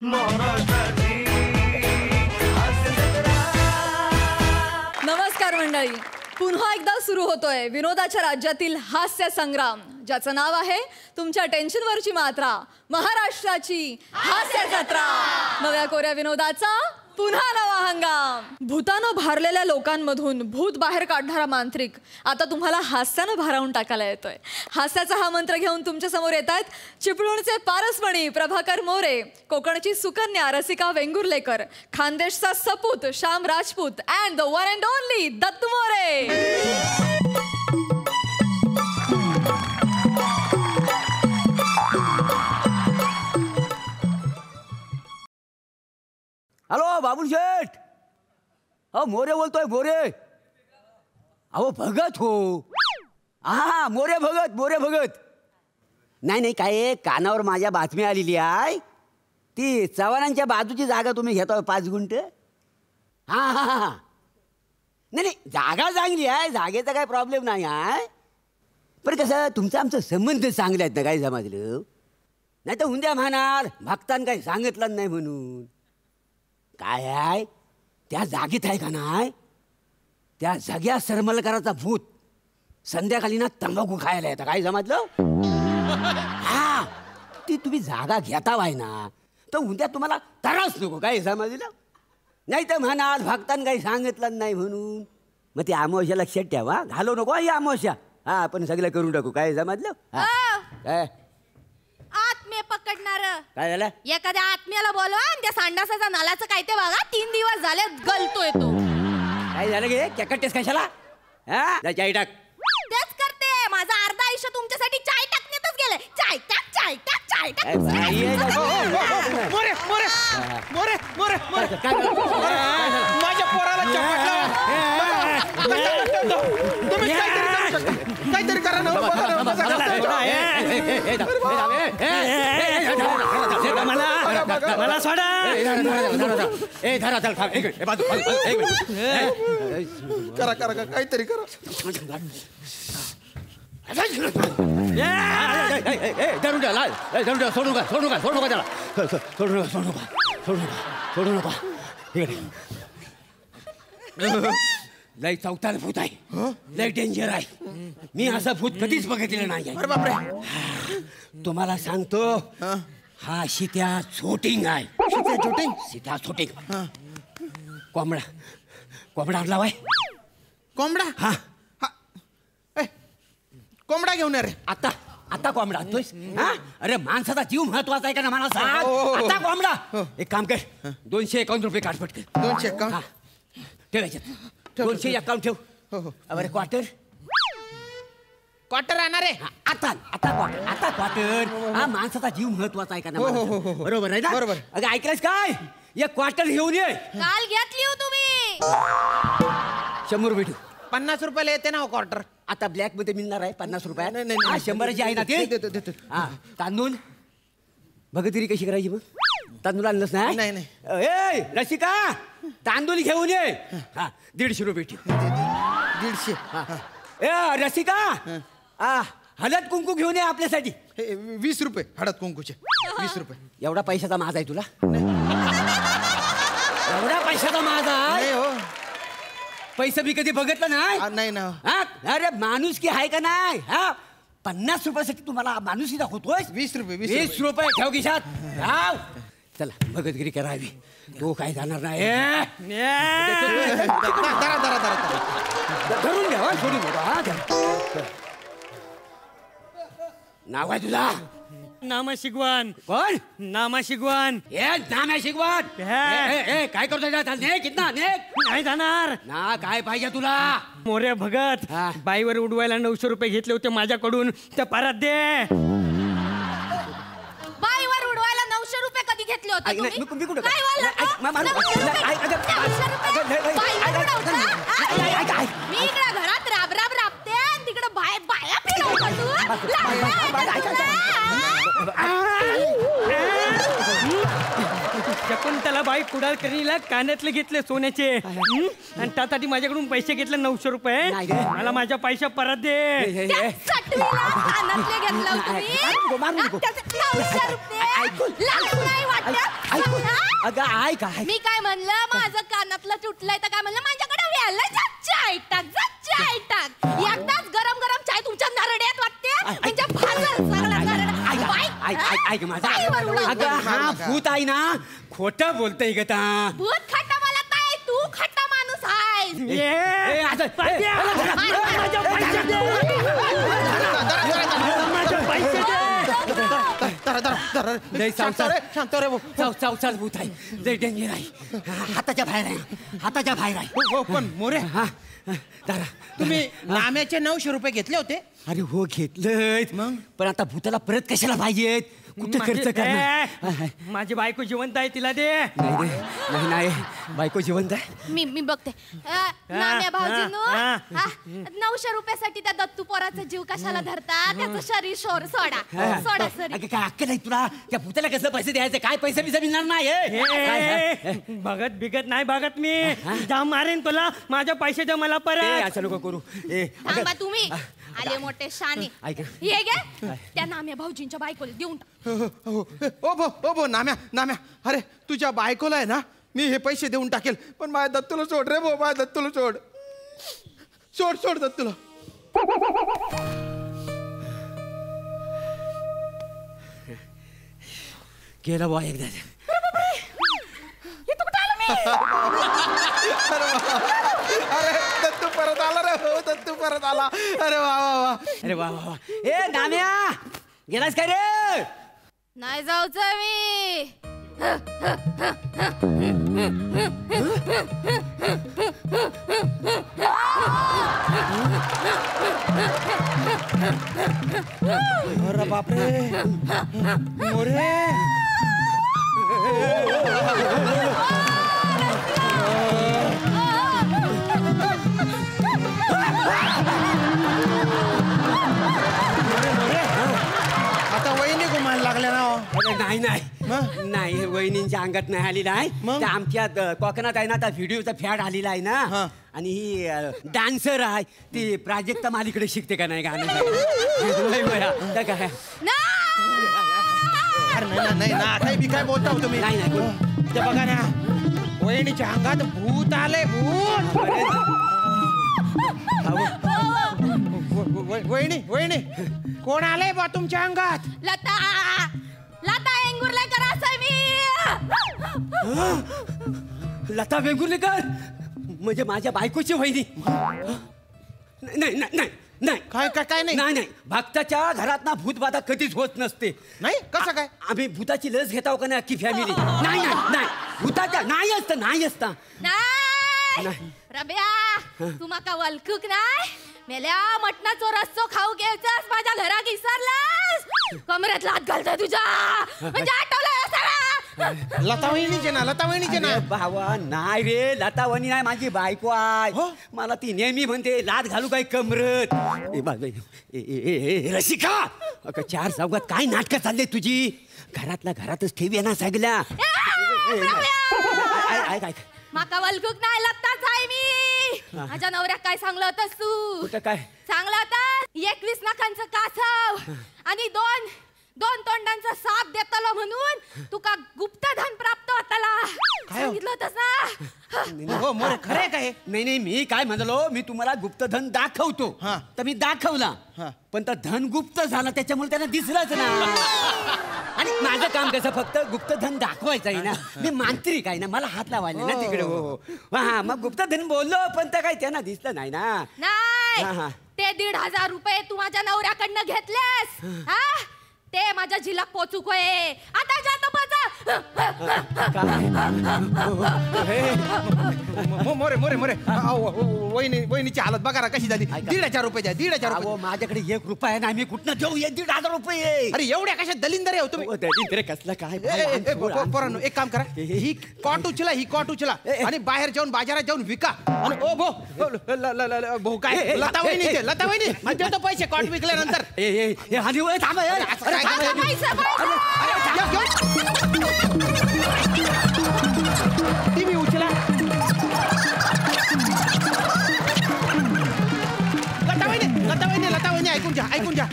नमस्कार मंडळी, पुन्हा एकदा सुरू होतोय विनोदाच्या राज्यातील हास्य संग्राम, ज्याचं नाव आहे तुमच्या टेन्शनवरची मात्रा, महाराष्ट्राची हास्य जत्रा. नव्या कोऱ्या विनोदाचा पुन्हा नवा हंगाम. भूतानं भारलेल्या लोकांमधून भूत बाहेर काढणारा मांत्रिक आता तुम्हाला हास्यानं भारावून टाकायला येतोय. हास्याचा हा मंत्र घेऊन तुमच्या समोर येत आहेत चिपळूणचे पारसमणी प्रभाकर मोरे, कोकणची सुकन्या रसिका वेंगुर्लेकर, खानदेशचा सपूत Shyam Rajput and the one and only Dattu More. Hello Babul Sheth, अहो मोरे बोलतोय. मोरे अहो भगत हो. हा मोरे भगत, मोरे भगत. नाही काय कानावर माझ्या बातमी आलेली आहे, ती चव्हाणांच्या बाजूची जागा तुम्ही घेताय 5 गुंठ. हा नाही जागा चांगली आहे, जागेचा काही प्रॉब्लेम नाही आहे. पण कसं तुमचं आमचं संबंध चांगले आहेत ना, काही समजलं नाही तर उद्या म्हणाल भक्तान काही सांगितलं नाही म्हणून. काय आहे त्या जागेत आहे का नाही, त्या जाग्या सरमलकराचा भूत संध्याकाळी ना तंबाखू खायला येतं, काय समजलं. हा ती तुम्ही जागा घेता वाय ना, तर उद्या तुम्हाला त्रास नको, काय समजलं. नाही तर म्हणाल भक्तान काही सांगितलं नाही म्हणून. मग ती अमावस्या लक्षात ठेवा, घालू नको ही अमावस्या. हा आपण सगळं करून टाकू, काय समजलं. काय आत्मे पकडणार काय झालं, एखाद्या आत्म्याला बोलवा आणि त्या संडासाचा नालाचं काय ते बघा. 3 दिवस झाले गलतोय तो. काय झालं गे केकटेस कशाला. हा चाय टाक. तेच करते, माझं अर्धा आयुष्य तुमच्यासाठी चाय टाकण्यातच गेलंय. चाय टाक, चाय टाक, चाय टाक. मोरे मोरे मोरे मोरे मोरे माझ्या पोराला तुम्ही काहीतरी करा ना. मला सोडा. करा करा काहीतरी करा. सोडू नका. लय चौथाल भूत आहे, लय डेंजर आहे. मी असं भूत कधीच बघितलेलं नाही. अरे बापरे. तुम्हाला सांगतो, हा सीत्या शूटिंग आहे. सीत्या शूटिंग. कोंबडा आणला बाय. कोंबडा. हा कोंबडा घेऊन रे. आता कोंबडा आणतोयस. अरे माणसाचा जीव महत्वाचा आहे का ना, मला सांग. आता कोंबडा. एक काम कर, 251 रुपये काढ पटकन. 251 ठेवायचे. 251 ठेव. अरे क्वार्टर आणणार आहे. आता क्वार्टर. हा माणसाचा जीव महत्वाचा आहे का ना. बरोबर आहे ना. बरोबर. अगं ऐकलंस काय, एक क्वार्टर घेऊन ये. काल घेतली हो तुम्ही. 100 रुपये ठेव. 50 रुपयाला येते ना क्वार्टर. आता ब्लॅक मध्ये मिळणार आहे 50 रुपयात. नाही. 100ची आहे ना ते. तांदूळ भगतिरी कशी करायची मग. तांदूळ आणलंच नाही. नाही. रसिका तांदूळ घेऊन ये. 150 रुपये ठेव. 150. रसिका हळद कुंकू घेऊन ये आपल्यासाठी. 20 रुपये हळद कुंकूचे. 20 रुपये. एवढा पैशाचा माझा आहे तुला. एवढा पैशाचा माझा आहे. हो पैसा मी कधी बघितलं नाही ना. अरे माणूस की आहे का नाही. 50 रुपयासाठी तुम्हाला माणूस दाखवतोय. 20 रुपये. 20 रुपये ठेव खिशात. चला भगतगिरी करावी. तो काय जाणार नाही. धरून घ्या. सोडून घ्या. नाव आहे तुझा. नामा शिगवान. कोण. नामा शिगवान. नाम आहे शिगवान. काय करतोय. कितना नाही जाणार ना. काय पाहिजे तुला. मोरे भगत, बाईवर उडवायला 900 रुपये घेतले होते माझ्याकडून, ते परत दे. बाईवर उडवायला 900 रुपये कधी घेतले होते तुम्ही. मी कुठं काय बोलला मी इकडे घरात राबते आणि तिकडे बाया शकुंतला बाई कुडाळकर्णीला कानातले घेतले सोन्याचे आणि त्यासाठी माझ्याकडून पैसे घेतले 900 रुपये. मला माझ्या पैसे परत दे. कानातले घेतलं तुम्ही. 900 रुपये. अगं ऐक ऐक मी काय म्हणलं माझं कानातलं तुटलंय तर काय म्हणलं माझ्याकडे व्यायला जा चाय टाक जा चाय टाक एकदाच गरम गरम चाय तुमच्या नरड्यात वाटते म्हणजे भाजल सगळं नरड ऐक माझा अगं हा भूत आहे ना खोटं बोलतय ग ता भूत खट्टा मला काय तू खट्टा माणूस आहेस ए, आता- पाट्या! माझ्या पैसे दे! माझे पैसे दे! लय सावकार. शांत रे भाऊ. चावचाल भूत आहे लय डेंजर आहे हाताच्या बाहेर आहे हाताच्या बाहेर आहे हो पण मोरे हा दारा तुम्ही नाम्याचे 900 रुपये घेतले होते अरे हो घेतलंय मग? पण आता भूताला परत कशाला पाहिजेत कुठं खर्च करणार माझी बायको जिवंत आहे तिला दे नाही रे, नाही नाही बायको जिवंत आहे मी बघते नाम्या भाऊजींनो हा. 900 रुपयासाठी त्या दत्तू पोराचा जीव कशाला धरता त्याचं शरीर सोडा सोडा सरी अगं, काय अक्कल नाही तुला त्या भूताला कसं पैसे द्यायचे काय पैसे बिसे मिळणार नाही हे? काय, हे? बघत बिगत नाही बघत मी जाम मारेन तुला माझ्या पैसे दे मला ए, परत असं नको करू ए थांबा तुम्ही आले मोठे शाने ऐका. हे घे त्या नाम्या भाऊजींच्या बायकोला देऊन टाक ओ भो नाम्या अरे तुझ्या बायकोला आहे ना मी हे पैसे देऊन टाकेल पण माझ्या दत्तूला सोड रे भाऊ माझ्या दत्तूला सोड दत्तूला केलं बुवा एकदा अरे दत्तू परत आला रे हो दत्तू परत आला अरे वा अरे वा वा वा. ए नाम्या गेलास काय रे नाही जाऊच मी अरे बापरे मोरे आता वहिनी घुमायला लागल्या ना हो. अरे नाही नाही मग? नाही वहिनींच्या अंगात नाही आली नाही मग? त्या आमच्या कोकणात आहे ना त्या व्हिडिओचा फॅड आलेला आहे हा. ना आणि ही डान्सर आहे ती प्राजक्ता मालीकडे शिकते का नाही गाणं लय बया. त्या काय अरे नाही ना काही बी काय बोलता हो तुम्ही नाही नाही कोण- ते बघा ना वहिनीच्या अंगात भूत आले भूत वहिनी कोण आलंय बा तुमच्या अंगात लता लता एंगुर्लेकर असं मी लता वेंगुर्लेकर म्हणजे माझ्या बायकोची वहिनी नाही नाही नाही नाही काय नाही नाही नाही भक्ताच्या घरात ना भूतबाधा कधीच होत नसते नाही कसं काय आम्ही भूताची लस घेताव का नाही अख्खी फॅमिली नाही नाही नाही भूताच्या नाही असतं नाही रब्या तू माका वलखूक नाही मेल्या मटणाचो रस्सो खाऊ घ्यायचास माझ्या घरात विसरलास कमरेत लात घालतोय तुझ्या म्हणजे आठवलं सगळं लता वहिनीचे ना अरे भावा नाही रे लतावणी नाही माझी बायको आहे हो? मला ती नेहमी म्हणते लात घालू काय कमरत रसिका अगं 4 चौघात काय नाटकं चालले तुझी घरातल्या घरातच ठेवी ना सगळ्या ऐक ऐक माका वलखूक नाही लागताच आहे मी माझ्या नवऱ्याक काय सांगलं होतस तू कुठं काय सांगलं होतं 21 नखांचं कासव आणि दोन तोंडांचा साप देतलो म्हणून तुका गुप्तधन प्राप्त होताला सांगितलं होतस ना हो मोरे खरे काय नाही नाही मी काय म्हणलो मी तुम्हाला गुप्तधन दाखवतो हा. तर मी दाखवला हा. पण तर धन गुप्त झाला त्याच्यामुळे त्यांना दिसलंच ना आणि माझं काम कसं फक्त गुप्तधन दाखवायचं आहे ना मी मांत्रिक आहे ना मला हात लावायला ना तिकडे हो हा मग गुप्तधन बोललो पण तर काही त्यांना दिसलं नाही ना हा, नाही हा. ते 1,500 रुपये तू माझ्या नवऱ्याकडनं घेतलेस हा ते माझ्या झिलाक पोचूक होय आता जातो मोरे वहिनीची हालत बघा ना कशी झाली 1,500 रुपये द्या 1,500 अहो, रुपये माझ्याकडे 1 रुपया आहे ना मी कुठनं देऊ 1,500 रुपये अरे एवढ्या कशा दलिंदर आहे हो तुम्ही दरिद्र कसलं काय पोरांनो एक काम करा ही कॉट उचला आणि बाहेर जाऊन बाजारात जाऊन विका आणि ओ भाऊ काय लता वहिनी म्हणजे तो पैसे कॉट विकल्यानंतर आणि वय थांबा यार. अरे, थांबा यार. टीव्ही उचला लता वहिनी ऐकून घ्या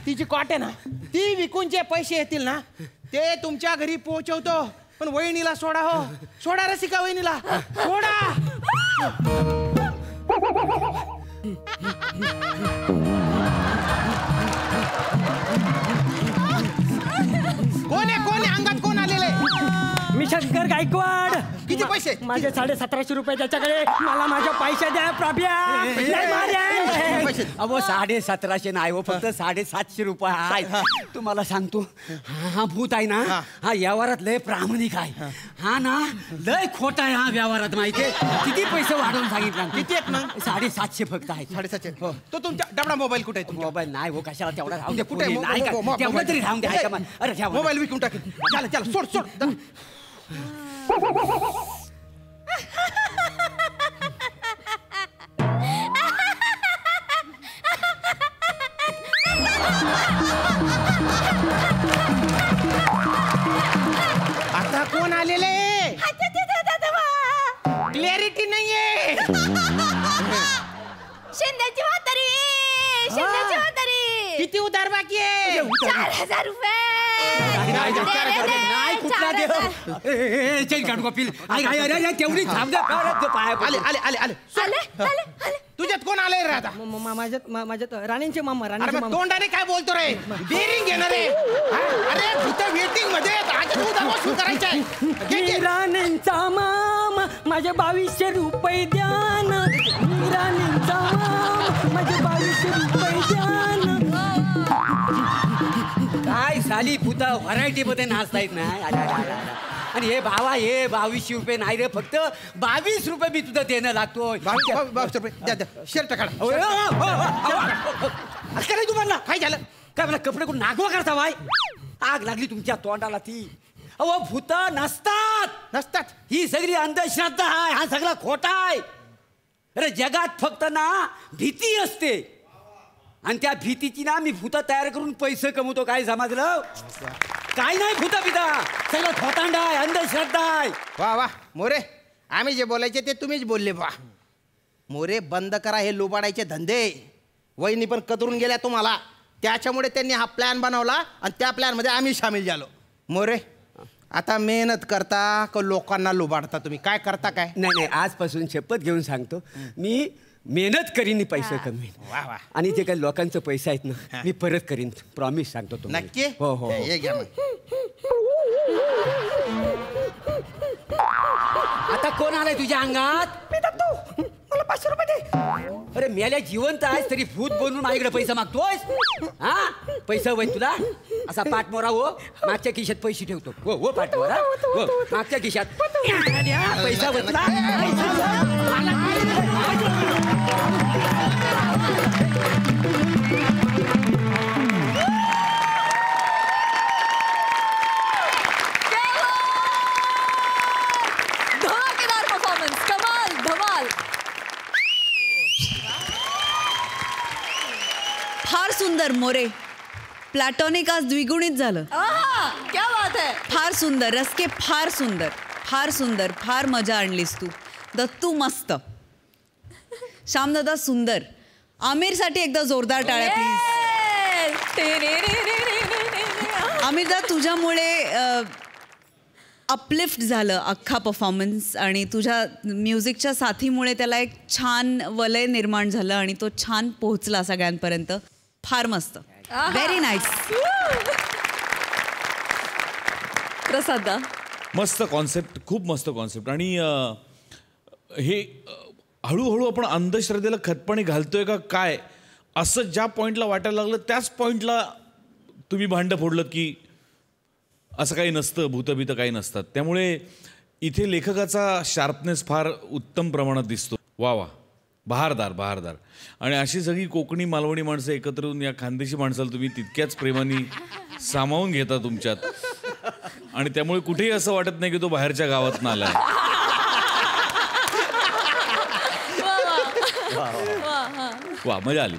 तिची कॉट आहे ना ती विकून जे पैसे येतील ना ते तुमच्या घरी पोहोचवतो पण वहिनीला सोडा हो, सोडा रसिका वहिनीला सोडा. कोण आहे अंगात कोण आलेले? मी शंकर गायकवाड. किती पैसे? माझे 1750 रुपये त्याच्याकडे. मला माझ्या पैसे द्या प्राभ्या. अहो 1750 नाही हो, फक्त 750 रुपये आहे. तुम्हाला सांगतो, हा भूत आहे ना, हा व्यवहारात लय प्रामाणिक आहे. हा ना लय खोटा आहे हा व्यवहारात, माहितीये. किती पैसे वाढवून सांगितलं? किती आहेत ना? 750 फक्त आहे. 750. तो तुमच्या डबडा मोबाईल कुठे आहे? मोबाईल नाही हो, कशाला तेवढा राहून दे. कुठे आहे? नाही का? तेवढं तरी राहून द्या. अरे ठेवा. मोबाईल विकून टाक. चला सोड. आता कोण आलेले? क्लॅरिटी नाहीये. शिंदेची म्हातारी. किती उधार बाकी आहे? 4000 रुपये. नाही कुठला देव. चल काढू कपिल. तेवढी थांब द्या. आले आले. तुझ्यात कोण आले रे आता? माझ्यात राणींचे मामा. अरे मग तोंडाने काय बोलतो रे? बेरिंग घेणार रे? अरे भूत वेटिंग मध्ये आज तू दरवाजा सुरू करायचा आहे. राणींचा मामा माझे 2200 रुपये द्यान. राणींचा मामा माझे 2200 रुपये द्यान. काय साली पुता व्हरायटी मध्ये नाचता येत नाही. आणि हे भावा, हे 2200 रुपये नाही रे, फक्त 22 रुपये मी तुझं देणं लागतोय. 22 रुपये द्या. शर्ट काढा. काय तुम्हाला काय झालं? काय मला कपडे कोण नागवा करता बाय? आग लागली तुमच्या तोंडाला ती. अहो भूत नसतात. ही सगळी अंधश्रद्धा आहे. हा सगळा खोटा आहे. अरे जगात फक्त ना भीती असते, आणि त्या भीतीची ना मी भूत तयार करून पैसे कमवतो. काय समजलं? काय नाही भूता पिता, सगळं खोटांडा आहे, अंधश्रद्धा आहे. वा मोरे, आम्ही जे बोलायचे ते तुम्हीच बोलले. वा मोरे, बंद करा हे लोबाडायचे धंदे. वहिनी पण कतरून गेल्या तुम्हाला, त्याच्यामुळे त्यांनी हा प्लॅन बनवला आणि त्या प्लॅनमध्ये आम्ही सामील झालो. मोरे, आता मेहनत करता का लोकांना लोबाडता? तुम्ही काय करता? काय नाही, आजपासून शपथ घेऊन सांगतो, मी मेहनत करीन, पैसे कमवीन. वा. आणि जे काही लोकांचं पैसा आहेत ना, मी परत करीन. प्रॉमिस सांगतो तुम्हाला. नक्की? हो. हे घ्या मग. आता कोण आलाय तुझ्या अंगात? मला 500 रुपये दे. अरे मेल्या जिवंत आहेस तरी भूत बनून माझ्याकडे पैसा मागतोयस? हा पैसा वय तुला? असा पाठमोरा हो, मागच्या खिशात पैसे ठेवतो. हो पाठमोरा हो, मागच्या खिशात पैसा वय तुला? धमाकेदार परफॉर्मन्स. धमाल. फार सुंदर मोरे. प्लॅटॉनिक आज द्विगुणित झालं. क्या बात है. फार सुंदर रस्के, फार सुंदर. फार मजा आणलीस तू. दत्तू मस्त. श्यामदादा सुंदर. आमिरसाठी एकदा जोरदार टाळ्या प्लीज. आमिरदा, तुझ्यामुळे अपलिफ्ट झालं अख्खा परफॉर्मन्स, आणि तुझ्या म्युझिकच्या साथीमुळे त्याला एक छान वलय निर्माण झालं आणि तो छान पोहोचला सगळ्यांपर्यंत. फार मस्त. Very nice. प्रसादा. मस्त कॉन्सेप्ट, खूप मस्त कॉन्सेप्ट. आणि हे हळूहळू आपण अंधश्रद्धेला खतपाणी घालतोय का काय, असं ज्या पॉईंटला वाटायला लागलं त्याच पॉईंटला तुम्ही भांडं फोडलं की असं काही नसतं, भूतभीत काही नसतात. त्यामुळे इथे लेखकाचा शार्पनेस फार उत्तम प्रमाणात दिसतो. वा बहारदार. आणि अशी सगळी कोकणी मालवणी माणसं एकत्र येऊन या खानदेशी माणसाला तुम्ही तितक्याच प्रेमाने सामावून घेता तुमच्यात, आणि त्यामुळे कुठेही असं वाटत नाही की तो बाहेरच्या गावातनं आलाय. वा मजा आली.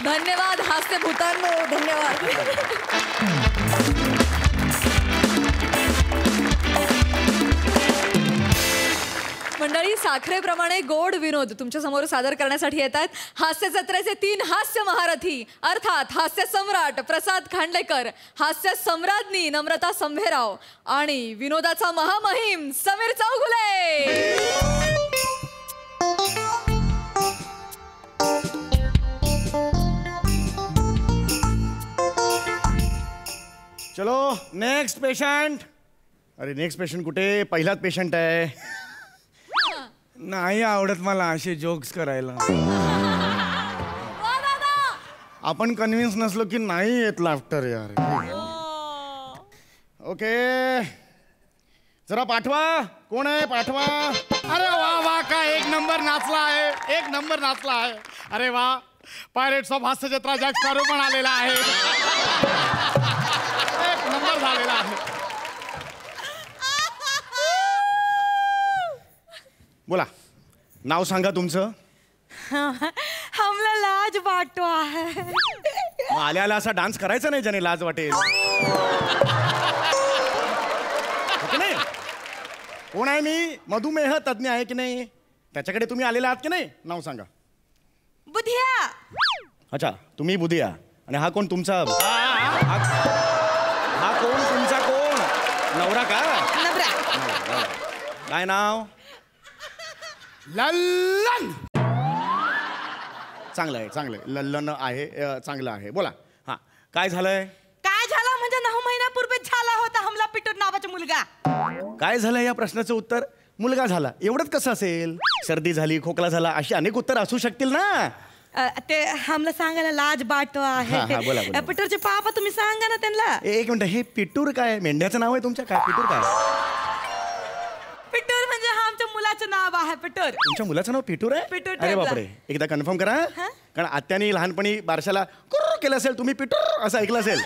धन्यवाद हास्य भूतांनो. धन्यवाद. मंडळी, साखरेप्रमाणे गोड विनोद तुमच्या समोर सादर करण्यासाठी येत आहेत हास्य जत्रेचे 3 हास्य महारथी अर्थात हास्य सम्राट प्रसाद खांडेकर, हास्य सम्राज्ञी नम्रता संभेराव आणि विनोदाचा महामहिम समीर चौगुले. चलो नेक्स्ट पेशंट. अरे नेक्स्ट पेशंट कुठे? पहिलाच पेशंट आहे. नाही आवडत मला असे जोक्स करायला. आपण कन्व्हिन्स नसलो की नाही येत लाफ्टर यार. ओके जरा पाठवा. कोण आहे? पाठवा. अरे वा वा काय एक नंबर नाचला आहे. एक नंबर नाचला आहे. अरे वा पायरेट्स ऑफ हास्य जत्रा जॅक स्पॅरो पण आलेला आहे. एक नंबर झालेला आहे. बोला नाव सांगा तुमचं. हमला लाज वाटतो आहे. मग आल्या आल्या असा डान्स करायचा नाही ज्याने लाज वाटेल. नाही कोण आहे? मी मधुमेह तज्ञ आहे की नाही? त्याच्याकडे तुम्ही आलेला आहात की नाही? नाव सांगा. बुधिया. अच्छा तुम्ही बुधिया. आणि हा कोण तुमचा? हा कोण तुमचा? कोण? नवरा का? नवरा. काय नाव? लल्लन. चांगलं आहे चांगलं आहे. लल्लन आहे चांगलं आहे. बोला हा काय झालंय? काय झालं म्हणजे 9 महिन्यापूर्वीच झाला होता हमला पिटूर नावाचा मुलगा. काय झालं या प्रश्नाचं उत्तर? मुलगा झाला. एवढंच कसं असेल? सर्दी झाली, खोकला झाला, अशी अनेक उत्तर असू शकतील ना. ते हमला सांगायला लाज वाटतो आहे. बोला, बोला. पिटूरचे पापा तुम्ही सांगा ना त्यांना. एक मिनिट हे पिटूर काय? मेंढ्याचं नाव आहे तुमच्या? काय पिटूर काय? पिटूर म्हणजे हा आमच्या मुलाचं नाव आहे. पिटूर. तुमच्या मुलाचं नाव पिटूर आहे? पिटूर अरे बापरे एकदा कन्फर्म करा. कारण आत्याने लहानपणी बारशाला कुर्र केलं असेल, तुम्ही पिटूर असं ऐकलं असेल.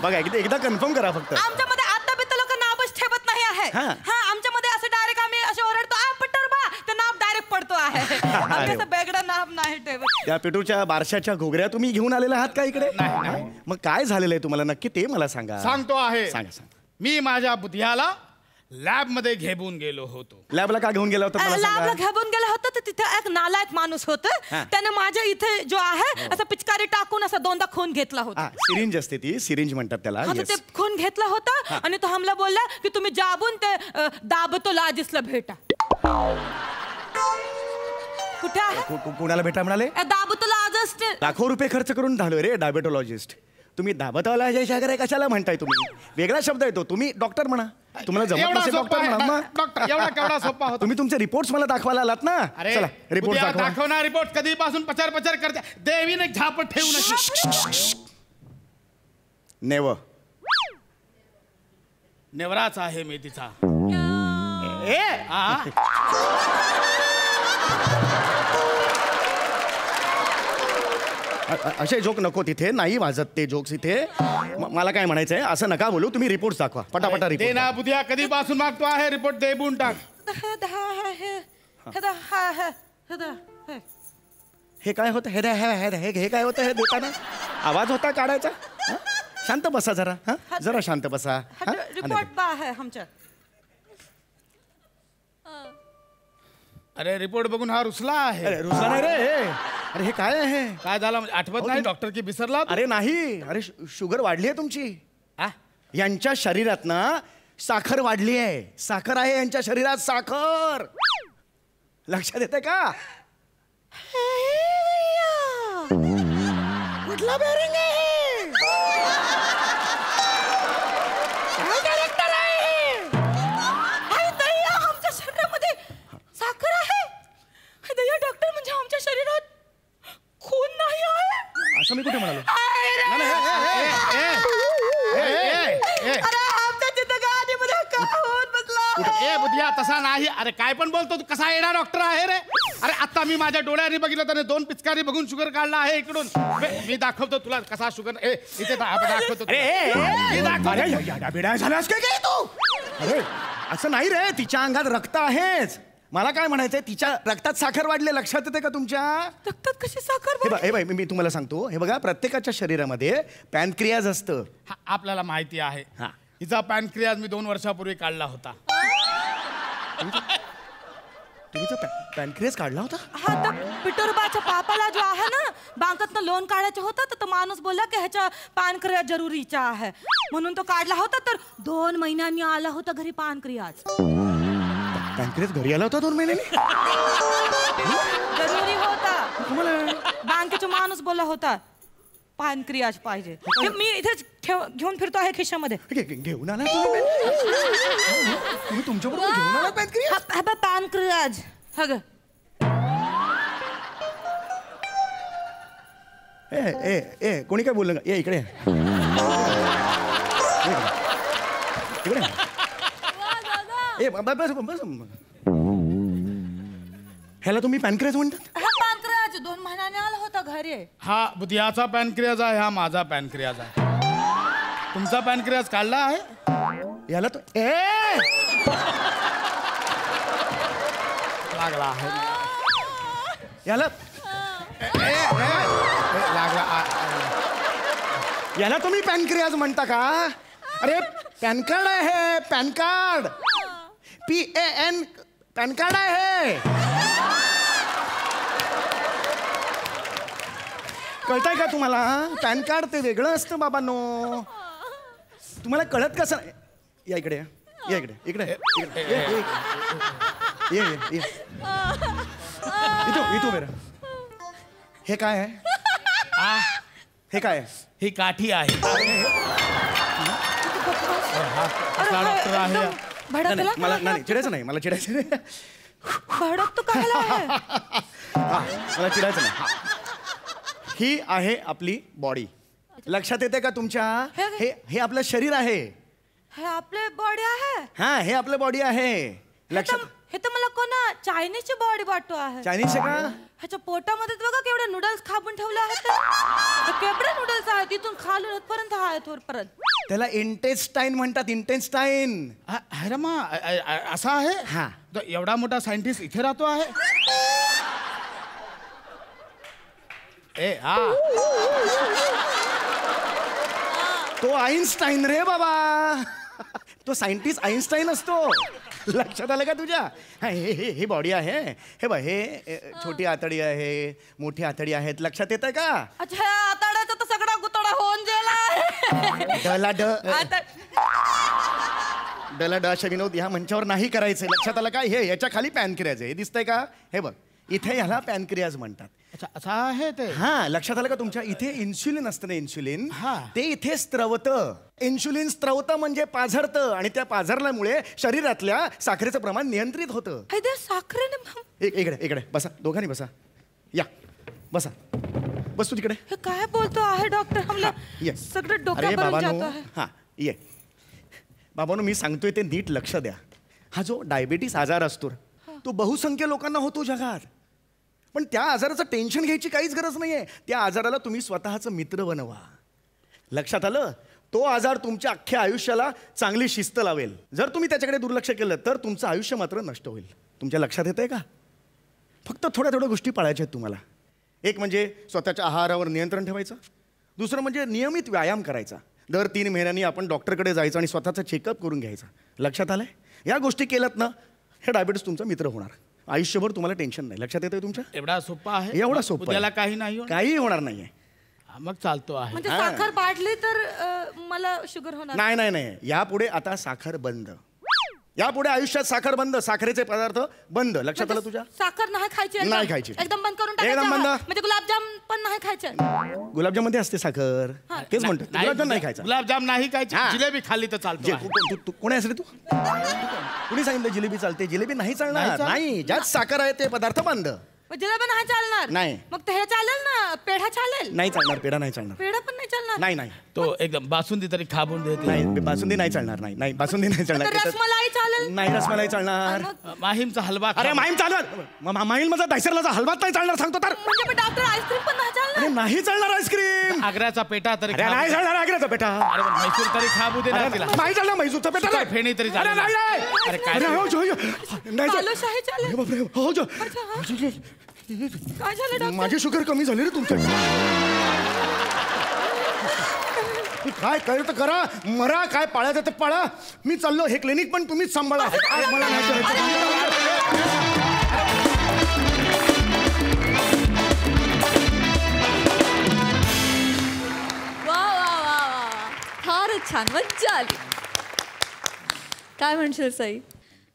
बघा एकदा कन्फर्म करा फक्त. आमच्यामध्ये आता बी लोक नावच ठेवत नाही आहे. हा आमच्यामध्ये असं डायरेक्ट आम्ही असे ओरडतो पिटूर बा ते नाव डायरेक्ट पडतो आहे. आम्ही असं वेगळं नाव नाही ठेवत. त्या पिटूरच्या बारशाच्या घोगऱ्या तुम्ही घेऊन आलेला आहात का इकडे? मग काय झालेलं आहे तुम्हाला नक्की ते मला सांगा. सांगतो आहे. सांगा सांगा. मी माझ्या बुधियाला लॅब मध्ये घेऊन गेलो होतो. लॅबला का घेऊन गेला होता मला लॅबला सांगा. घेऊन गेला होता तर तिथे एक नालायक माणूस होता. त्याने माझ्या इथे जो आहे असं पिचकारी टाकून असं 2दा खून घेतला होता. सिरिंज असते ती, सिरिंज म्हणतात त्याला. ते खून घेतला होता आणि तो हमला बोलला की तुम्ही जाबून ते दाबतो लाजिसला भेटा. कुठे आहे? कोणाला भेटा म्हणाले? दाबतो लाजिस्ट. लाखो रुपये खर्च करून झालो रे डायबेटोलॉजिस्ट. तुम्ही दाबतवाला कशाला म्हणताय तुम्ही? वेगळा शब्द येतो. तुम्ही डॉक्टर म्हणा. तुम्हाला जमत नसेल डॉक्टर म्हणा. डॉक्टर एवढा केवढा सोपा होता. तुम्ही तुमचे रिपोर्ट्स मला दाखवायला आलात ना. चला रिपोर्ट दाखव ना. रिपोर्ट कधीपासून पचार करते. देवीने झापट ठेवू नये. नेवराच आहे मी तिचा. असे जोक नको तिथे. नाही वाजत ते जोक्स इथे. मला काय म्हणायचंय असं नका बोलू. तुम्ही रिपोर्ट दाखवा पटापटा. दे ना बुधिया कधीपासून मागतो आहे रिपोर्ट. देऊन टाक. हे काय होतं? हे काय होतं? हे देताना आवाज होता काढायचा. शांत बसा जरा. जरा शांत बसा. रिपोर्ट बा आहे आमच्या. अरे रिपोर्ट बघून हा रुसला आहे. अरे रुसला नाही रे. अरे हे काय आहे? काय झालं आठवत नाही? डॉक्टर की विसरला? अरे नाही. अरे शुगर वाढली आहे तुमची. यांच्या शरीरात ना साखर वाढली आहे. साखर आहे यांच्या शरीरात. साखर लक्षात येते का? कुठला बेरिंग आहे? डायरेक्टर आहे. आमच्या शरीरामध्ये साखर आहे. डॉक्टर म्हणजे आमच्या शरीरात खून नाही आहे असं मी कुठे म्हणालो? बुधिया तसा नाही. अरे काय पण बोलतो तू. कसा येणार डॉक्टर आहे रे? अरे आता मी माझ्या डोळ्याने बघितलं त्याने 2 पिचकारी बघून शुगर काढला आहे इकडून. मी दाखवतो तुला कसा शुगर. इथे दाखवतो. झालास काय तू? अरे असं नाही रे. तिच्या अंगात रक्त आहेच. मला काय म्हणायचंय तिच्या रक्तात साखर वाढले. लक्षात येते का तुमच्या? रक्तात कशी साखर? हे बाई मी तुम्हाला सांगतो. हे बघा प्रत्येकाच्या शरीरामध्ये पॅनक्रियाज असतं. आपल्याला माहिती आहे. हिचा पॅनक्रियाज मी 2 वर्षापूर्वी काढला होता. तुम्ही पॅनक्रियास काढला होता? हा, तर पिटोरबाच्या पापाला जो आहे ना बँकेतनं लोन काढायचं होतं, तर तो माणूस बोलला की ह्याच्या पॅनक्रिया जरुरीचा आहे म्हणून तो काढला होता. तर 2 महिन्यांनी आला होता घरी पॅनक्रियाज. पॅनक्रियास घरी आला होता 2 महिन्यांनी? जरुरी होता. बँकेचा माणूस बोलला होता पॅनक्रियाज पाहिजे. मी इथेच घेऊन फिरतो आहे खिशामध्ये. घेऊन आला तुम्ही? तुमच्याबरोबर घेऊन आला पॅनक्रियास? पॅनक्रियाज. ए कोणी काय बोललं का? इकडे इकडे. ह्याला तुम्ही पॅनक्रियाज म्हणतात? पॅनक्रियाज 2 महिन्याने आला होता घरी. हा बुधियाचा पॅनक्रियाज आहे, हा माझा पॅनक्रियाज आहे. तुमचा पॅनक्रियाज काढला आहे? याला तो लागला आहे. याला लागला. याला तुम्ही पॅनक्रियाज म्हणता का? अरे पॅन कार्ड आहे, pan card. PAN pan card आहे. कळतंय का तुम्हाला? पॅन कार्ड ते वेगळं असतं बाबांनो. तुम्हाला कळत कसं? या इकडे या इकडे इकडे इथं मेरा. हे काय आहे? हे काय आहे? ही काठी आहे. डॉक्टर आहे. मला नाही चिडायचं नाही, मला चिडायचं नाही. भडकतो काय आहे? मला चिडायचं नाही. ही आहे आपली बॉडी. लक्षात येते का तुमच्या? हे आपलं शरीर आहे. हे आपले बॉडी आहे. हा, हे आपलं बॉडी आहे. लक्षात. हे तर मला कोणा चायनीजची बॉडी वाटतो आहे. चायनीज का? ह्याच्या पोटामध्ये बघा केवढे नूडल्स खापून ठेवले आहेत. केवढे नूडल्स आहेत तिथून खालून पर्यंत आहेत वरपर्यंत. त्याला इंटेस्टाईन म्हणतात. इंटेस्टाईन. अरे मग असा आहे? हा. एवढा मोठा सायंटिस्ट इथे राहतो आहे? तो आईन्स्टाईन रे बाबा. तो सायंटिस्ट आईन्स्टाईन असतो. लक्षात आलं का तुझ्या? हा, हे बॉडी आहे. हे बघ, हे छोटी आतडी आहे, मोठी आतडी आहेत. लक्षात येत आहे का? अच्छा, आतड्याचा तर सगळा गुतडा होऊन गेला. डला ड अशा विनोद ह्या मंचावर नाही करायचे. लक्षात आलं का? हे याच्या खाली पॅनक्रियाज आहे. हे दिसतंय का? हे बघ, इथे ह्याला पॅनक्रियाज म्हणतात. अच्छा, असं आहे ते? हा, लक्षात आलं का तुमच्या? इथे इन्सुलिन असतं ना, इन्सुलिन. ते इथे स्त्रवतं. इन्सुलिन स्त्रवतं म्हणजे पाझरतं, आणि त्या पाझरल्यामुळे शरीरातल्या साखरेचं प्रमाण नियंत्रित होतं. साखरेने इकडे इकडे बसा, दोघांनी बसा. या बसा. बस तू तिकडे. काय बोलतो आहे डॉक्टर? सगळं डोक्यावरून जातो आहे. हा, ये बाबांनो, मी सांगतोय ते नीट लक्ष द्या. हा जो डायबिटीस आजार असतो तो बहुसंख्य लोकांना होतो जगात. पण त्या आजाराचं टेन्शन घ्यायची काहीच गरज नाहीये. त्या आजाराला तुम्ही स्वतःचं मित्र बनवा. लक्षात आलं? तो आजार तुमच्या अख्ख्या आयुष्याला चांगली शिस्त लावेल. जर तुम्ही त्याच्याकडे दुर्लक्ष केलं तर तुमचं आयुष्य मात्र नष्ट होईल. तुमच्या लक्षात येतंय का? फक्त थोड्या गोष्टी पाळायच्या आहेत तुम्हाला. एक म्हणजे स्वतःच्या आहारावर नियंत्रण ठेवायचं. दुसरं म्हणजे नियमित व्यायाम करायचा. दर 3 महिन्यांनी आपण डॉक्टरकडे जायचं आणि स्वतःचं चेकअप करून घ्यायचं. लक्षात आलंय? या गोष्टी केल्यात ना, हे डायबिटीस तुमचा मित्र होणार. आयुष्यभर तुम्हाला टेन्शन नाही. लक्षात येतंय तुमच्या? एवढा सोपा आहे? एवढा सोपा. त्याला काही नाही, काही होणार नाहीये. मग चालतो आहे. म्हणजे साखर वाढली तर मला शुगर होणार? नाही. यापुढे आता साखर बंद. यापुढे आयुष्यात साखर बंद. साखरेचे पदार्थ बंद. लक्षात आलं तुझ्या? साखर नाही खायची? नाही खायची. एकदम बंद करून टाकायचं. एकदम बंद. म्हणजे गुलाबजाम पण नाही खायचे? गुलाबजाम मध्ये असते साखर. तेच म्हणतो. गुलाबजाम नाही खायचा. गुलाबजाम नाही खायची. जिलेबी खाल्ली तर चालतो. कोणी असले तू? कुणी सांगितलं जिलेबी चालते? जिलेबी नाही चालणार. नाही, ज्यात साखर आहे ते पदार्थ बंद. जिलेबी नाही चालणार? नाही. मग ते हे चालेल ना? पेढा चालेल? नाही चालणार. पेढा नाही चालणार. पेढा पण नाही चालणार? नाही. तो एकदम बासुंदी तरी खाबून देते. नाही, बासुंदी नाही चालणार. नाही, बासुंदी नाही चालणार. रसमलाई चालेल? नाही, रसमलाई चालणार. माहीमचा हलवा. अरे माहीम चालणार. माहीम माझा दायसरलाचा हलवाच नाही चालणार सांगतो तर. म्हणजे डॉक्टर आईस्क्रीम पण नाही चालणार? अरे नाही चालणार आईस्क्रीम. आग्र्याचा पेठा तरी नाही चालणार. आग्र्याचा पेठा. अरे म्हैसूर तरी खाबू दे ना तिला. नाही चालणार. म्हैसूरचा पेठा. फेणी तरी चालेल. अरे काय बालुशाही चालेल? काय झालं डॉक्टर? माझी शुगर कमी झाली रे तुमच्या. काय कळलं तर करा. मरा. काय पाळायचं तर पाळा. मी चाललो. हे क्लिनिक पण तुम्हीच सांभाळा. मला नाही खूपच छान, मज्जा आली. काय म्हणशील सई?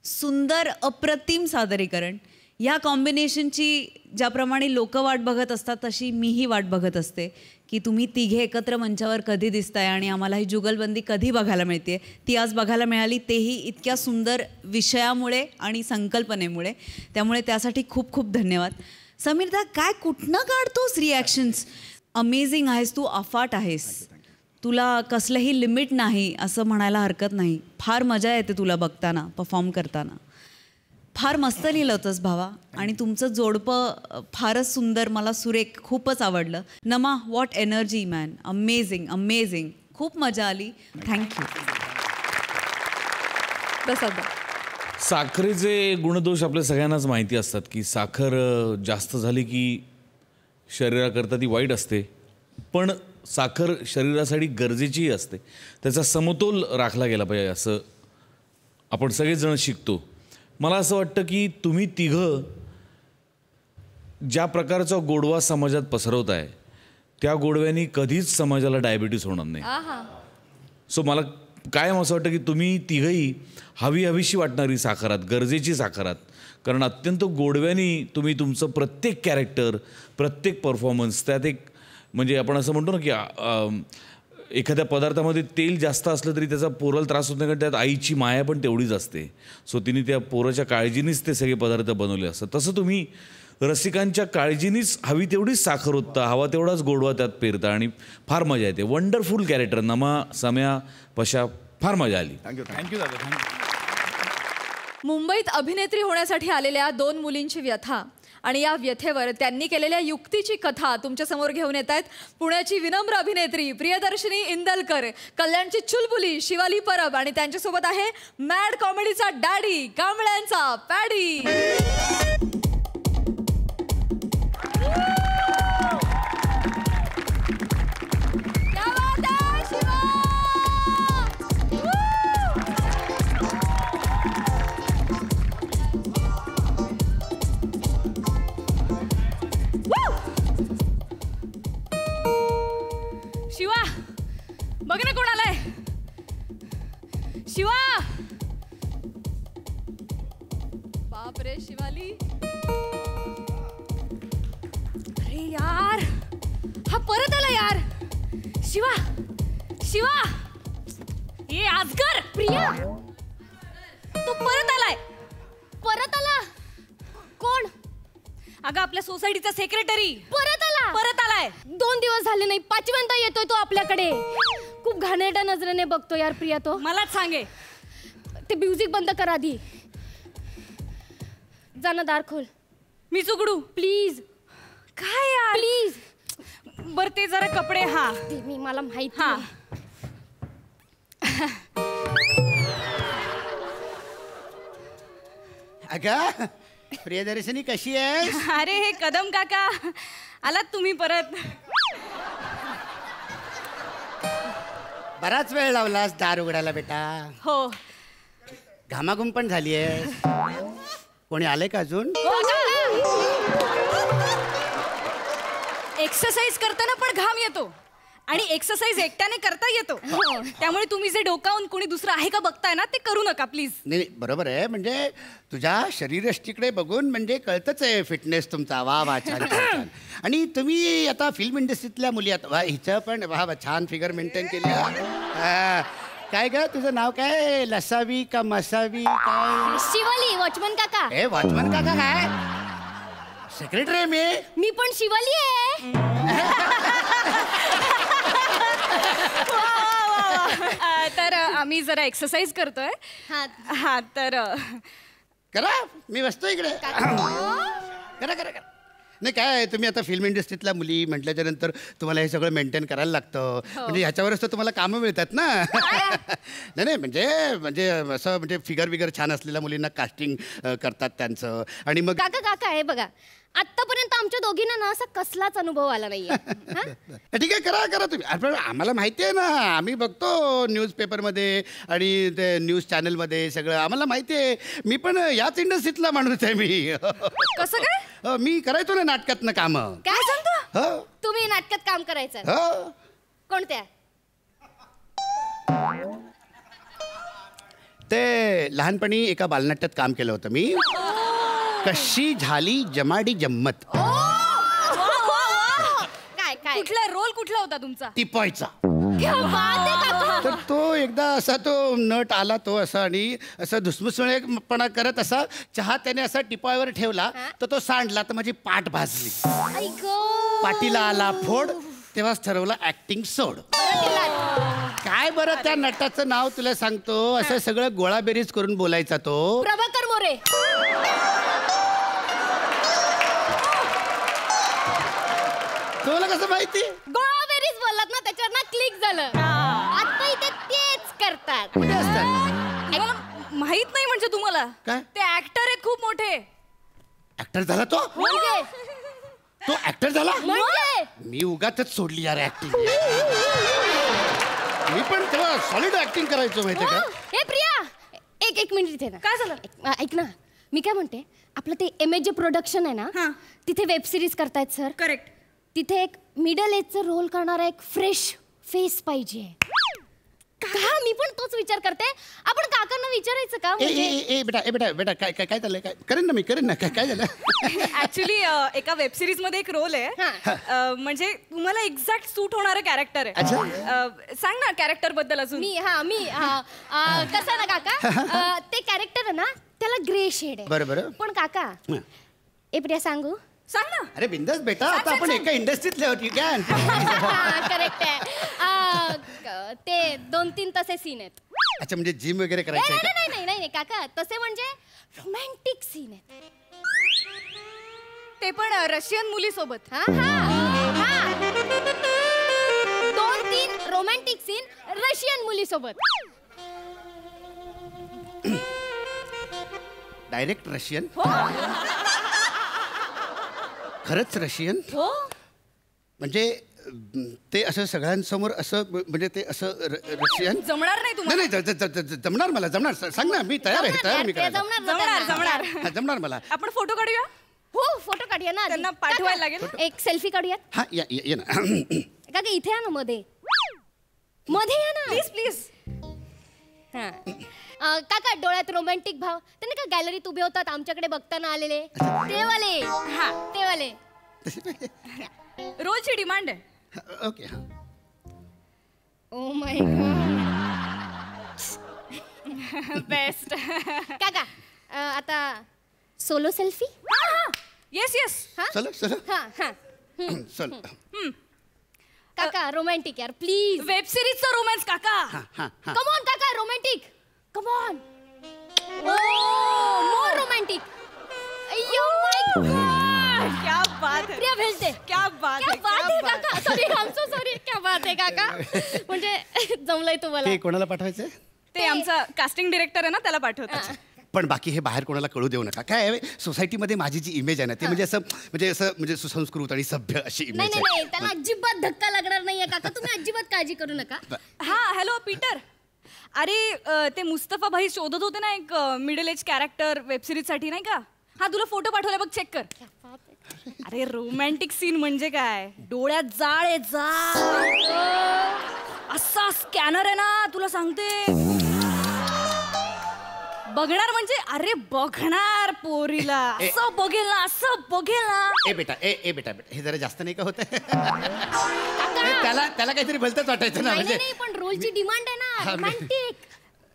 सुंदर अप्रतिम सादरीकरण. या कॉम्बिनेशनची ज्याप्रमाणे लोक वाट बघत असतात तशी मीही वाट बघत असते की तुम्ही तिघे एकत्र मंचावर कधी दिसताय आणि आम्हाला ही जुगलबंदी कधी बघायला मिळते. ती आज बघायला मिळाली, तेही इतक्या सुंदर विषयामुळे आणि संकल्पनेमुळे. त्यामुळे त्यासाठी खूप खूप धन्यवाद. समीरदा, काय कुठनं काढतोस रिॲक्शन्स? अमेझिंग आहेस तू, अफाट आहेस. तुला कसलंही लिमिट नाही असं म्हणायला हरकत नाही. फार मजा येते तुला बघताना, परफॉर्म करताना. फार मस्त लिहिलं होतंस भावा. आणि तुमचं जोडपं फारच सुंदर, मला सुरेख, खूपच आवडलं. नमा, what energy man. Amazing amazing. खूप मजा आली. थँक्यू. प्रसाद. साखरेचे गुणदोष आपल्या सगळ्यांनाच माहिती असतात की साखर जास्त झाली की शरीराकरता ती वाईट असते, पण साखर शरीरासाठी गरजेचीही असते. त्याचा समतोल राखला गेला पाहिजे असं आपण सगळेजण शिकतो. मला असं वाटतं की तुम्ही तिघं ज्या प्रकारचा गोडवा समाजात पसरवत आहे त्या गोडव्यानी कधीच समाजाला डायबिटीस होणार नाही. सो मला कायम असं वाटतं की तुम्ही तिघंही हवीशी वाटणारी साखरात, गरजेची साखरात. कारण अत्यंत गोडव्यानी तुम्ही तुमचं प्रत्येक कॅरेक्टर, प्रत्येक परफॉर्मन्स, त्यात एक म्हणजे आपण असं म्हणतो ना की एखाद्या पदार्थामध्ये तेल जास्त असलं तरी त्याचा पोराला त्रास होत नाही, कारण त्यात आईची माया पण तेवढीच असते. सो तिने त्या पोराच्या काळजीनीच ते सगळे पदार्थ बनवले असतात. तसं तुम्ही रसिकांच्या काळजीनीच हवी तेवढीच साखर होता, हवा तेवढाच गोडवा त्यात पेरता आणि फार मजा येते. Wonderful character. नमा, सम्या, पशा, फार मजा आली. थँक्यू दादा, थँक्यू. मुंबईत अभिनेत्री होण्यासाठी आलेल्या 2 मुलींची व्यथा आणि या व्यथेवर त्यांनी केलेल्या युक्तीची कथा तुमच्यासमोर घेऊन येत आहेत पुण्याची विनम्र अभिनेत्री प्रियदर्शनी इंदलकर, कल्याणची चुलबुली शिवाली परब आणि त्यांच्यासोबत आहे मॅड कॉमेडीचा डॅडी, कांबळ्यांचा पॅडी. शिवा, बघ ना कोण आलाय. शिवा. बाप रे शिवाली. अरे यार, हा परत आला यार. शिवा, शिवा. ये आजगर. प्रिया, तू परत आलाय. परत आला? कोण? अगं आपल्या सोसायटीचा सेक्रेटरी. परत आला? परत आलाय. 2 दिवस झाले नाही, 5व्यांदा येतोय तो आपल्याकडे. खूप घाणेरड्या नजरेने बघतो यार प्रिया तो. मलाच सांगे. ते म्युझिक बंद कर आधी. जाणं दार खोल. मी उघडू प्लीज. काय यार प्लीज. बर ते जरा कपडे. हा ते मी मला माहिती. हा अगं प्रियदर्शनी कशी आहे? अरे हे कदम काका, आलात तुम्ही परत. बराच वेळ लावलास दार उघडायला बेटा. हो. घामाघूम पण झाली आहे. कोणी आले का अजून? एक्सरसाइज करताना पण घाम येतो आणि एक्सरसाइज एकट्याने करता येतो. त्यामुळे तुम्ही जे डोकावून कोणी दुसरं आहे का बघताय ना, ते करू नका प्लीज. नाही बरोबर आहे. म्हणजे तुझ्या शरीरयष्टीकडे बघून म्हणजे कळतच आहे फिटनेस तुमचा. वा वा, छान छान. आणि तुम्ही आता फिल्म इंडस्ट्रीतल्या मुली आहात. वा, हिचं पण वा वा, छान फिगर मेंटेन केली. काय ग तुझं नाव काय? लसावी का मसावी काय? शिवाली. वॉचमन काका. ए वॉचमन काका काय? सेक्रेटरी आहे मी पण शिवाली आहे. तर आम्ही जरा एक्सरसाइज करतोय. हा तर करा, मी बसतो इकडे. करा करा करा. नाही काय, तुम्ही आता फिल्म इंडस्ट्रीतल्या मुली म्हटल्याच्या नंतर तुम्हाला हे सगळं मेंटेन करायला लागतं. म्हणजे ह्याच्यावरच तर तुम्हाला कामं मिळतात ना. नाही नाही म्हणजे म्हणजे असं म्हणजे फिगर बिगर छान असलेल्या मुलींना कास्टिंग करतात त्यांचं. आणि मग काका काका हे बघा, आतापर्यंत आमच्या दोघींना ना असा कसलाच अनुभव आला नाहीये. ठीक आहे, करा करा तुम्ही. आपण आम्हाला माहिती आहे ना, आम्ही बघतो न्यूजपेपरमध्ये आणि ते न्यूज चॅनलमध्ये सगळं आम्हाला माहिती आहे. मी पण याच इंडस्ट्रीतला माणूस आहे मी. कसं काय? मी करायचो ना नाटकातनं कामं. काय सांगतो? हो. तुम्ही नाटकात काम करायचं? हो. कोणत्या? ते लहानपणी एका बालनाट्यात काम केलं होतं मी. कशी झाली जमाडी जम्मत. काय काय कुठला रोल कुठला होता तुमचा? टिपायचा. क्या बात आहे काका. तर तो एकदा असा तो नट आला तो असा आणि असं धुसमुसळेपणा करत असा चहा त्याने असा टिपायावर ठेवला तर तो सांडला तर माझी पाठ भाजली. आई गो. पाठीला आला फोड. तेव्हाच ठरवलं ऍक्टिंग सोड. काय बरं त्या नटाचं नाव तुला सांगतो. असं सगळं गोळाबेरीज करून बोलायचा तो. प्रभाकर मोरे. तुला कसं माहिती? गोळाबेरीज बोललात ना त्याच्यावर ना क्लिक झालं. आता इथे तेच करतात. कुठे असतात? माहित नाही म्हणजे तुम्हाला काय? ते ऍक्टर आहेत खूप मोठे. ऍक्टर झाला तो. म्हणजे तो ऍक्टर झाला. म्हणजे मी उगाचच सोडली यार ऍक्टिंग. मी पण तेव्हा सॉलिड ऍक्टिंग करायचो माहितीये का. हे प्रिया एक मिनिट इथे ना. काय झालं? ऐक ना मी काय म्हणते आपलं ते MJ प्रोडक्शन आहे ना तिथे वेब सिरीज करतायत सर. करेक्ट. तिथे एक मिडल एजचा रोल करणारा एक फ्रेश फेस पाहिजे. का मी पण तोच विचार करते. आपण काकांना विचारायचं का. ए बेटा काय काय काय झालं. काय करेन ना काय झालं. ऍक्च्युली एका वेब सिरीज मध्ये एक रोल आहे. म्हणजे तुम्हाला एक्झॅक्ट सूट होणारं कॅरेक्टर आहे. सांग ना कॅरेक्टर बद्दल अजून. मी कसं ना काका ते कॅरेक्टर आहे ना त्याला ग्रे शेड आहे. बरं. पण काका ए प्रिया सांगू. सांग ना. अरे बिंदास बेटा आता आपण एका इंडस्ट्रीतले होती काय. करेक्ट आहे. ते 2-3 तसे सीन आहेत. अच्छा म्हणजे जिम वगैरे करायचं आहे का? नाही काका तसे म्हणजे रोमॅन्टिक सीन आहेत. ते पण रशियन मुलीसोबत. 2-3 रोमॅन्टिक सीन रशियन मुलीसोबत. Direct Russian. खरंच रशियन. हो म्हणजे ते असं सगळ्यांसमोर असं म्हणजे ते असं रशियन जमणार नाही तुम्हाला. नाही जमणार मला जमणार. सांग ना मी तयार आहे तयार मी करायला. जमणार. हा, जमणार मला. आपण फोटो काढूया. हो फोटो काढूया ना. त्यांना पाठवायला लागेल. एक सेल्फी काढूया. हा ये ना. काका इथे या ना मध्ये या ना प्लीज. काका डोळ्यात रोमॅन्टिक भाव. त्यांनी का गॅलरीत उभे होतात आमच्याकडे बघताना आलेले ते वाले. रोलची डिमांड आहे. ओके. हा ओ माय गॉड. बेस्ट. काका आता सोलो सेल्फी. येस. चलो चल. काका रोमॅन्टिक यार प्लीज. वेब सिरीजचा रोमॅन्स काका. कम ऑन काका romantic. Come on. More romantic. अय्यो माय गॉड. क्या बात है. प्रिया भेजते. क्या बात है काका. Sorry I am so sorry. क्या बात आहे काका. म्हणजे जमलंय तुम्हाला. ते कोणाला पाठवायचं. ते आमचा कास्टिंग डिरेक्टर आहे ना त्याला पाठवतात. पण बाकी हे बाहेर कोणाला कळू देऊ नका. काय आहे सोसायटीमध्ये माझी जी इमेज आहे ना ते म्हणजे सुसंस्कृत आणि सभ्य अशी इमेज आहे. नाही त्याला अजिबात धक्का लागणार नाहीये काका. तुम्ही अजिबात काळजी करू नका. हा हॅलो पीटर. अरे ते मुस्तफा भाई शोधत होते ना एक middle age character web series साठी नाही का. हा तुला फोटो पाठवला बघ चेक कर. अरे रोमॅन्टिक सीन म्हणजे काय. डोळ्यात जाळ आहे जाळ. असा स्कॅनर आहे ना तुला सांगते. बघणार म्हणजे अरे बघणार पोरीला. असं बघेल ना. ए बेटा हे जरा जास्त नाही का होत. त्याला काहीतरी भलतंच वाटायचं ना. म्हणजे नाही पण रोलची डिमांड आहे ना रोमॅन्टिक.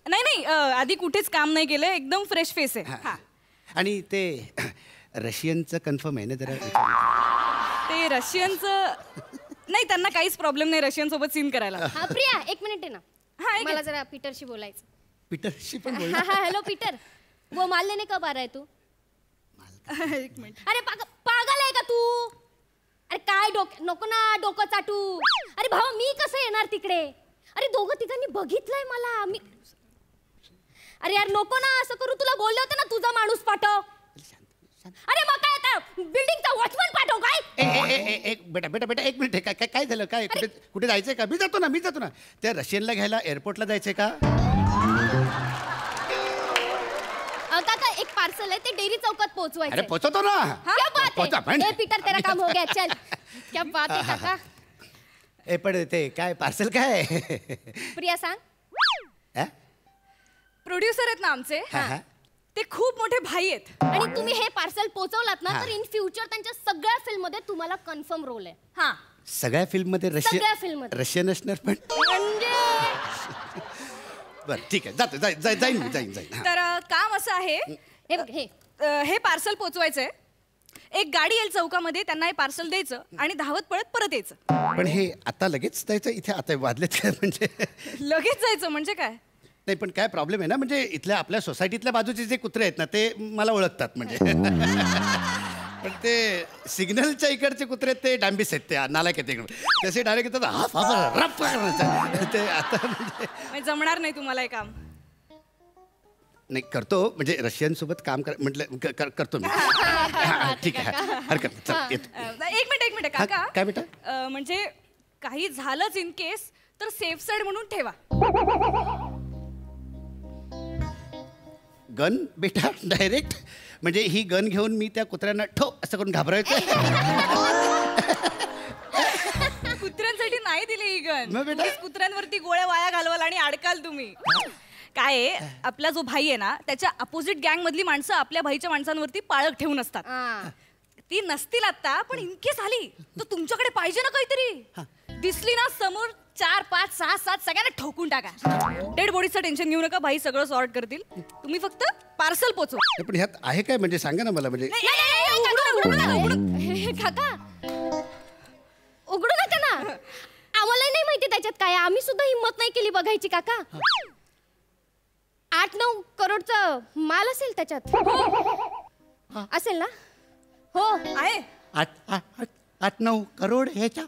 नाही आधी कुठेच काम नाही केलं. एकदम फ्रेश फेस आहे. आणि ते रशियनचं कन्फर्म आहे ना जरा. ते रशियनचं नाही त्यांना काहीच प्रॉब्लेम नाही रशियन सोबत सीन करायला. प्रिया 1 मिनिट आहे ना. मला जरा पीटरशी बोलायचं. पीटरशी पण बोल. हेलो पीटर वो माल लेने कब आ रहा है तू. 1 मिनिट. अरे पागल आहे का तू. अरे काय नको ना डोकं चाटू. अरे भावा मी कसं येणार तिकडे. अरे दोघं तिघांनी बघितलंय मला. अरे यार नको ना असं करू. तुला बोलले होते ना तुझा माणूस पाठव. अरे मग काय आता बिल्डिंगचा वॉचमन पाठव काय. बेटा 1 मिनिट. काय झालं. काय कुठे जायचंय का. मी जातो ना. त्या रशियनला घ्यायला एअरपोर्टला जायचंय का. काका एक पार्सल आहे ते डेअरी चौकात पोहोचवायचं. अरे पोहोचवतो ना. क्या बात है. ए पीटर तेरा काम हो गया चल. क्या बात है काका. पण ते काय पार्सल काय. प्रिया सांग प्रोड्युसर आहेत ना आमचे ते खूप मोठे भाई आहेत. आणि तुम्ही हे पार्सल पोहोचवलात ना तर इन फ्युचर त्यांच्या सगळ्या फिल्म मध्ये तुम्हाला कन्फर्म रोल आहे. हा सगळ्या फिल्ममध्ये सगळ्या फिल्ममध्ये रशियन असणार पण म्हणजे बरं ठीक आहे जातो जाईन. तर काम असं आहे हे बघ हे हे पार्सल पोचवायचंय. एक गाडी येईल चौकामध्ये त्यांना हे पार्सल द्यायचं आणि धावत पळत परत यायचं. पण हे आता लगेच जायचं इथे आता वाजलेत काय म्हणजे लगेच जायचं म्हणजे काय? नाही पण काय प्रॉब्लेम आहे ना म्हणजे इथल्या आपल्या सोसायटीतल्या बाजूचे जे कुत्रे आहेत ना ते मला ओळखतात म्हणजे पण ते सिग्नलच्या इकडचे कुत्रे ते डांबीस आहेत ते नालायक आहेत इकडे तसे डायरेक्ट येतात ते आता म्हणजे जमणार नाही तुम्हाला हे काम. नाही करतो म्हणजे रशियन सोबत काम म्हटलं करतो मी ठीक आहे हरकत चल येतो. एक मिनिट काका काय बेटा म्हणजे काही झालंच इन केस तर सेफ साईड म्हणून ठेवा. गन बेटा डायरेक्ट म्हणजे ही गन घेऊन मी त्या कुत्र्यांना ठो असं करून घाबरायचं. कुत्र्यांसाठी नाही दिली ही गन. मग बेटा? कुत्र्यांवरती गोळ्या वाया घालवाल आणि अडकाल तुम्ही. काय आहे, आपला जो भाई आहे ना त्याच्या अपोजिट गँग मधली माणसं आपल्या भाईच्या माणसांवरती पाळत ठेवून असतात. ती नसतील आता पण इनकेस आली तर तुमच्याकडे पाहिजे ना काहीतरी. दिसली ना समोर 4, 5, 6, 7 सगळ्यांना ठोकून टाका. डेड बॉडीचं टेन्शन घेऊ नका, भाई सगळं सॉर्ट करतील. तुम्ही फक्त पार्सल पोचवा. पण ह्यात आहे काय म्हणजे सांगा ना मला म्हणजे काका उघडू नका ना. आम्हाला नाही माहिती त्याच्यात काय. आम्ही सुद्धा हिंमत नाही केली बघायची काका. 8-9 करोडचा माल असेल त्याच्यात. असेल ना? हो आहे. 8-9 करोड ह्याच्या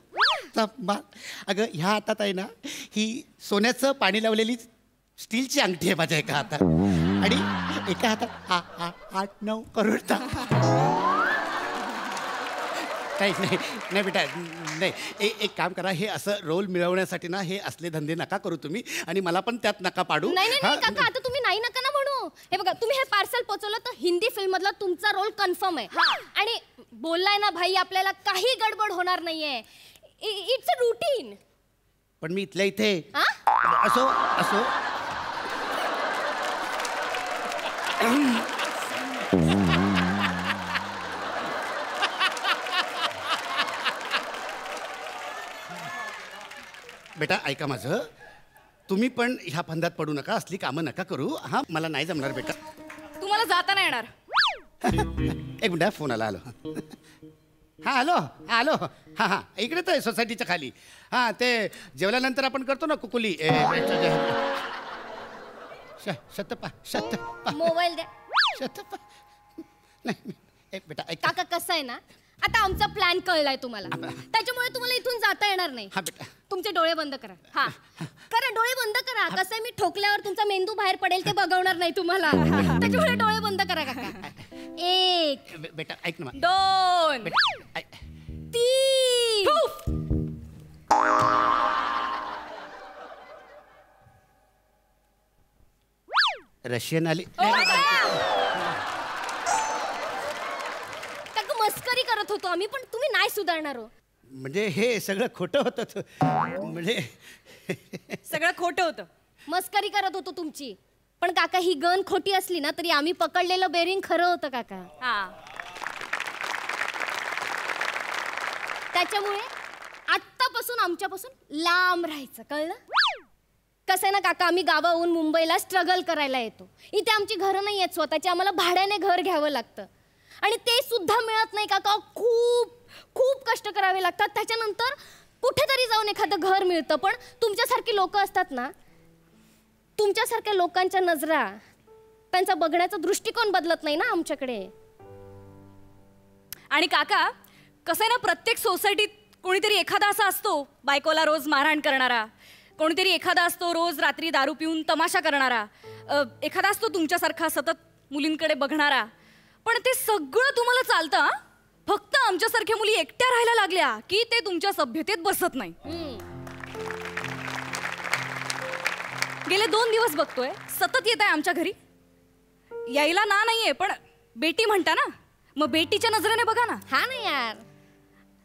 अगं ह्या हातात आहे ना ही सोन्याचं पाणी लावलेली स्टीलची अंगठी आहे माझ्या एका हातात आणि एका हातात 8-9 करोडचा. नाही बेटा नाही एक काम करा हे असं रोल मिळवण्यासाठी ना हे असले धंदे नका करू तुम्ही आणि मला पण त्यात नका पाडू. नाही काका आता तुम्ही नाही नका ना म्हणू. हे बघा तुम्ही हे पार्सल पोचवलं तर हिंदी फिल्म मधला तुमचा रोल कन्फर्म आहे. आणि बोललाय ना भाई आपल्याला काही गडबड होणार नाहीये. It's a routine. पण मी इथल्या इथे असो बेटा ऐका माझं तुम्ही पण ह्या फंदात पडू नका असली कामं नका करू. हा मला नाही जमणार बेटा. तुम्हाला जाता नाही येणार. एक मिनिट फोन आला. हॅलो हॅलो हां इकडेच आहे सोसायटीच्या खाली. हां ते जेवल्यानंतर आपण करतो ना कुकुली. शतपा मोबाईल द्या. शतपा नाही एक बेटा ऐक काका कसं आहे ना आता आमचा प्लॅन कळलाय तुम्हाला त्याच्यामुळे तुम्हाला इथून जाता येणार नाही. हा बेटा तुमचे डोळे बंद करा. हा करा डोळे बंद करा. कसं आहे मी ठोकल्यावर तुमचा मेंदू बाहेर पडेल ते बघवणार नाही तुम्हाला. त्याच्यामुळे डोळे बंद करा काका. 1 बेटा ऐक ना 2 3 रशियन आली. काका मस्करी करत होतो आम्ही पण तुम्ही नाही सुधारणार हो. म्हणजे हे सगळं खोटं होतं म्हणजे सगळं खोटं होतं. मस्करी करत होतो तुमची. पण काका ही गन खोटी असली ना तरी आम्ही पकडलेलं बेरिंग खरं होतं काका. त्याच्यामुळे आत्तापासून आमच्यापासून लांब राहायचं कळलं. कसं आहे ना काका आम्ही गावाहून मुंबईला स्ट्रगल करायला येतो. इथे आमची घरं नाही आहेत स्वतःची. आम्हाला भाड्याने घर घ्यावं लागतं आणि ते सुद्धा मिळत नाही काका. खूप खूप कष्ट करावे लागतात. त्याच्यानंतर कुठेतरी जाऊन एखादं घर मिळतं. पण तुमच्यासारखी लोक असतात ना तुमच्यासारख्या लोकांच्या नजरा त्यांचा बघण्याचा दृष्टिकोन बदलत नाही ना आमच्याकडे. आणि काका कसं आहे ना प्रत्येक सोसायटीत कोणीतरी एखादा असा असतो बायकोला रोज मारहाण करणारा. कोणीतरी एखादा असतो रोज रात्री दारू पिऊन तमाशा करणारा. एखादा असतो तुमच्यासारखा सतत मुलींकडे बघणारा. पण ते सगळं तुम्हाला चालतं. फक्त आमच्यासारख्या मुली एकट्या राहायला लागल्या की ते तुमच्या सभ्यतेत बसत नाही. गेले 2 दिवस बघतोय सतत येत आहे आमच्या घरी. यायला ना नाहीये पण बेटी म्हणता ना मग बेटीच्या नजरेने बघा ना. हा ना यार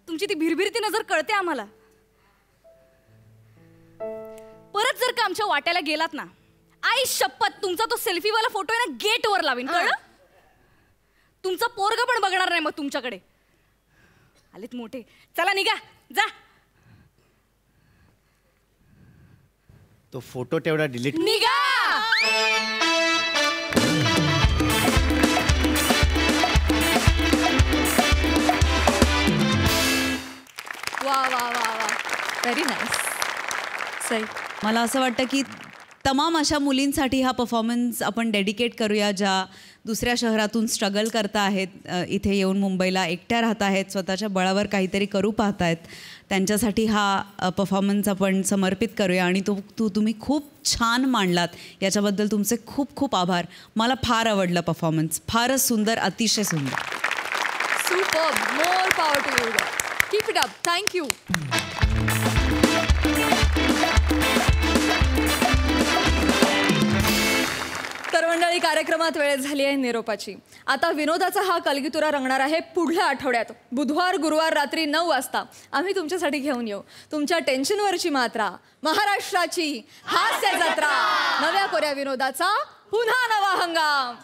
तुमची ती भिरभिरती नजर कळते आम्हाला. परत जर का आमच्या वाट्याला गेलात ना आई शपथ तुमचा तो सेल्फीवाला फोटो आहे ना गेटवर लावीन कळलं. तुमचा पोरगा पण बघणार नाही मग तुमच्याकडे. आलेत मोठे. चला निघा जा. तो फोटो तेवढा डिलीट. निघा. वा वा वा वा व्हेरी नाईस. सई मला असं वाटतं की तमाम अशा मुलींसाठी हा परफॉर्मन्स आपण डेडिकेट करूया ज्या दुसऱ्या शहरातून स्ट्रगल करता आहेत, इथे येऊन मुंबईला एकट्या राहत आहेत, स्वतःच्या बळावर काहीतरी करू पाहत आहेत. त्यांच्यासाठी हा परफॉर्मन्स आपण समर्पित करूया. आणि तुम्ही खूप छान मांडलात, याच्याबद्दल तुमचे खूप खूप आभार. मला फार आवडलं परफॉर्मन्स, फारच सुंदर, अतिशय सुंदर. Super. More power to you. Keep it up. Thank you. तर मंडळी, कार्यक्रमात वेळ झाली आहे निरोपाची. आता विनोदाचा हा कलगीतुरा रंगणार आहे पुढल्या आठवड्यात बुधवार गुरुवार रात्री 9 वाजता. आम्ही तुमच्यासाठी घेऊन येऊ तुमच्या टेन्शनवरची मात्रा, महाराष्ट्राची हास्य जत्रा, नव्या कोऱ्या विनोदाचा पुन्हा नवा हंगाम.